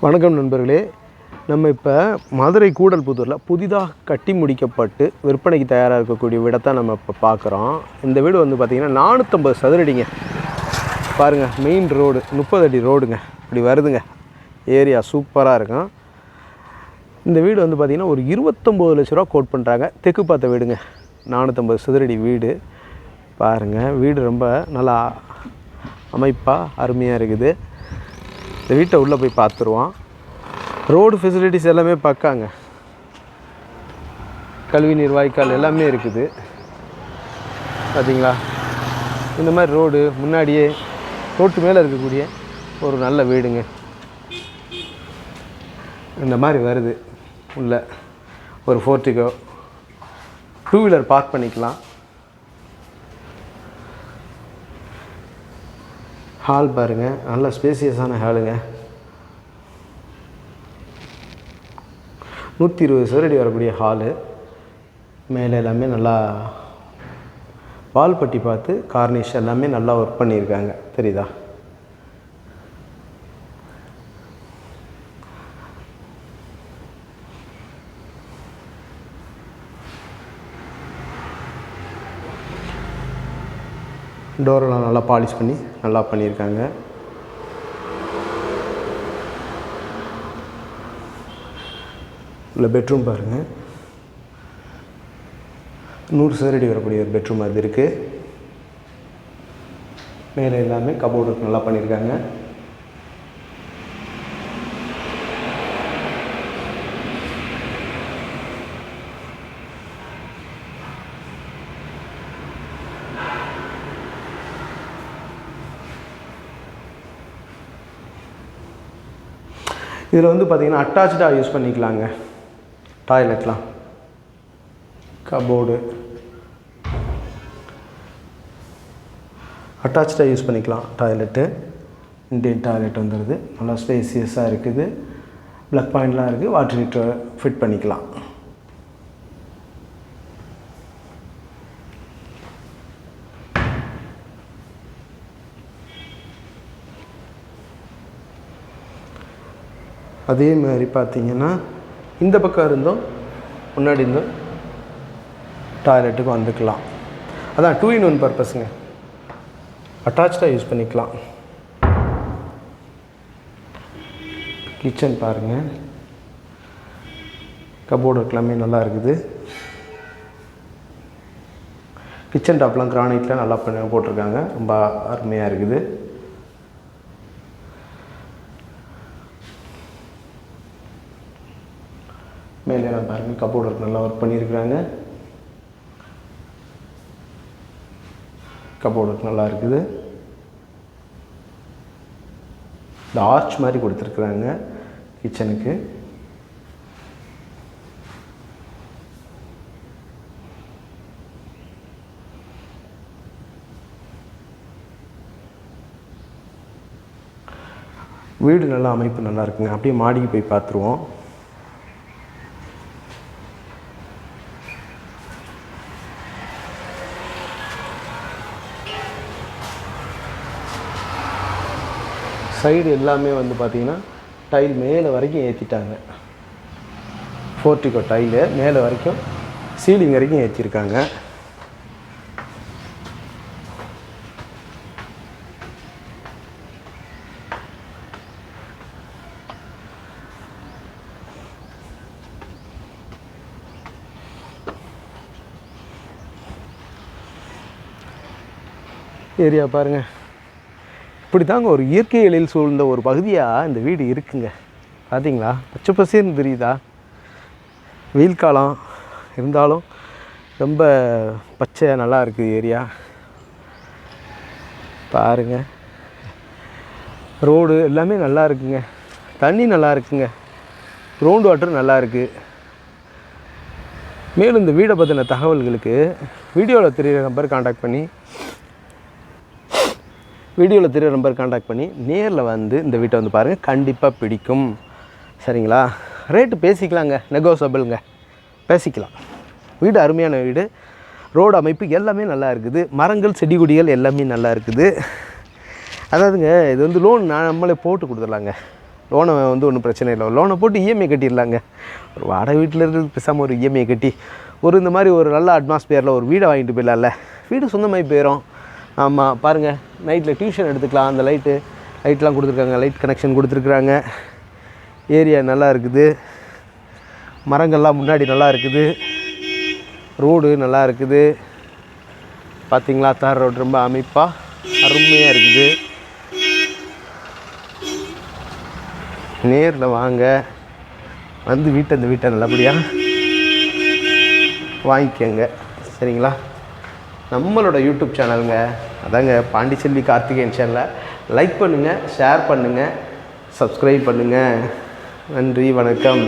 வணக்கம் நண்பர்களே. நம்ம இப்போ மதுரை கூடல்புதூரில் புதிதாக கட்டி முடிக்கப்பட்டு விற்பனைக்கு தயாராக இருக்கக்கூடிய வீடை நம்ம இப்போ பார்க்குறோம். இந்த வீடு வந்து பார்த்திங்கன்னா 450 சதுரடிங்க. பாருங்கள், மெயின் ரோடு 30 அடி ரோடுங்க. இப்படி வருதுங்க. ஏரியா சூப்பராக இருக்கும். இந்த வீடு வந்து பார்த்திங்கன்னா ஒரு 29 லட்ச ரூபா கோட் பண்ணுறாங்க. தெற்கு பார்த்த வீடுங்க. 450 சதுரடி வீடு. பாருங்கள், வீடு ரொம்ப நல்லா அமைப்பாக அருமையாக இருக்குது. இந்த வீட்டை உள்ளே போய் பார்த்துருவோம். ரோடு ஃபெசிலிட்டிஸ் எல்லாமே பக்காங்க. கல்வி நீர் வாய்க்கால் எல்லாமே இருக்குது. பார்த்தீங்களா, இந்த மாதிரி ரோடு முன்னாடியே ரோட்டு மேலே இருக்கக்கூடிய ஒரு நல்ல வீடுங்க. இந்த மாதிரி வருது. உள்ள ஒரு போர்ட்டிகோ, 2 வீலர் பார்க் பண்ணிக்கலாம். ஹால் பாருங்கள், நல்ல ஸ்பேசியஸான ஹாலுங்க. 120 சதுரடி வரக்கூடிய ஹாலு. மேலே எல்லாமே நல்லா வால் பட்டி பார்த்து கார்னிஷ் எல்லாமே நல்லா ஒர்க் பண்ணியிருக்காங்க. தெரியுதா? டோரெல்லாம் நல்லா பாலிஷ் பண்ணி நல்லா பண்ணியிருக்காங்க. இல்லை பெட்ரூம் பாருங்கள், 100 சதுரடி வரக்கூடிய ஒரு பெட்ரூம் அது இருக்குது. மேலே எல்லாமே கபோர்டு நல்லா பண்ணியிருக்காங்க. இதில் வந்து பார்த்திங்கன்னா அட்டாச்சாக யூஸ் பண்ணிக்கலாங்க. டாய்லெட்லாம், கபோர்டு அட்டாச்சாக யூஸ் பண்ணிக்கலாம். டாய்லெட்டு, இண்டியன் டாய்லெட் வந்துடுது. நல்லா ஸ்பேசியஸாக இருக்குது. ப்ளக் பாயிண்ட்லாம் இருக்குது. வாட்டர் ஹீட்டர் ஃபிட் பண்ணிக்கலாம். அதே மாதிரி பார்த்திங்கன்னா இந்த பக்கம் இருந்தோம், முன்னாடி இருந்தோம் டாய்லெட்டுக்கு வந்துக்கலாம். அதான் 2 in 1 பர்பஸுங்க. அட்டாச்சாக யூஸ் பண்ணிக்கலாம். கிச்சன் பாருங்கள், கபோர்டு எல்லாமே நல்லா இருக்குது. கிச்சன் டாப்லாம் கிரானைட்டில் நல்லா போட்டிருக்காங்க. ரொம்ப அருமையாக இருக்குது. மேலே பாருங்கள், கபோர்டு நல்லா ஒர்க் பண்ணியிருக்கிறாங்க. கபோர்டு நல்லா இருக்குது. இந்த ஆர்ச் மாதிரி கொடுத்துருக்குறாங்க கிச்சனுக்கு. வீடு நல்லா அமைப்பு நல்லா இருக்குங்க. அப்படியே மாடிக்கு போய் பார்த்துருவோம். சைடு எல்லாமே வந்து பார்த்திங்கன்னா டைல் மேலே வரைக்கும் ஏற்றிட்டாங்க. போர்ட்டிகோ டைலு மேலே வரைக்கும் சீலிங் வரைக்கும் ஏற்றிருக்காங்க. ஏரியா பாருங்கள். இப்படி தாங்க ஒரு இயற்கை எழில் சூழ்ந்த ஒரு பகுதியாக இந்த வீடு இருக்குங்க. பார்த்தீங்களா, பச்சை பசேர்னு தெரியுதா? வெயில் காலம் இருந்தாலும் ரொம்ப பச்சையாக நல்லா இருக்குது ஏரியா. பாருங்கள், ரோடு எல்லாமே நல்லா இருக்குங்க. தண்ணி நல்லா இருக்குங்க. கிரவுண்ட் வாட்டர் நல்லா இருக்குது. மேலும் இந்த வீடை பற்றின தகவல்களுக்கு வீடியோவில் தெரிகிற நம்பர் காண்டாக்ட் பண்ணி நேரில் வந்து இந்த வீட்டை வந்து பாருங்கள். கண்டிப்பாக பிடிக்கும். சரிங்களா? ரேட்டு பேசிக்கலாங்க, நெகோசபிளுங்க, பேசிக்கலாம். வீடு அருமையான வீடு. ரோடு அமைப்பு எல்லாமே நல்லா இருக்குது. மரங்கள் செடி கொடிகள் எல்லாமே நல்லா இருக்குது. அதாவதுங்க, இது வந்து லோன் நம்மளே போட்டு கொடுத்துடலாங்க. லோனை வந்து ஒன்றும் பிரச்சனை இல்லை, லோனை போட்டு இஎம்ஐ கட்டிடலாங்க. ஒரு வாடகை வீட்டில் இருந்து பேசாமல் ஒரு இஎம்ஐ கட்டி ஒரு இந்த மாதிரி ஒரு நல்ல அட்மாஸ்பியரில் ஒரு வீடை வாங்கிட்டு போயிடலாம்ல. வீடு சொந்தமாகி போயிடும். ஆமாம், பாருங்கள், நைட்டில் டியூஷன் எடுத்துக்கலாம். அந்த லைட்லாம் கொடுத்துருக்காங்க, லைட் கனெக்ஷன் கொடுத்துருக்குறாங்க. ஏரியா நல்லா இருக்குது, மரங்கள்லாம் முன்னாடி நல்லா இருக்குது, ரோடு நல்லா இருக்குது. பார்த்திங்களா, தார் ரோடு ரொம்ப அமைப்பாக அருமையாக இருக்குது. நேரில் வாங்க, வந்து இந்த வீட்டை நல்லபடியாக வாங்கிக்கோங்க. சரிங்களா? நம்மளோட யூடியூப் சேனலுங்க, அதாங்க பாண்டிச்செல்வி கார்த்திகேயன் சேனலை லைக் பண்ணுங்கள், ஷேர் பண்ணுங்கள், சப்ஸ்கிரைப் பண்ணுங்கள். நன்றி, வணக்கம்.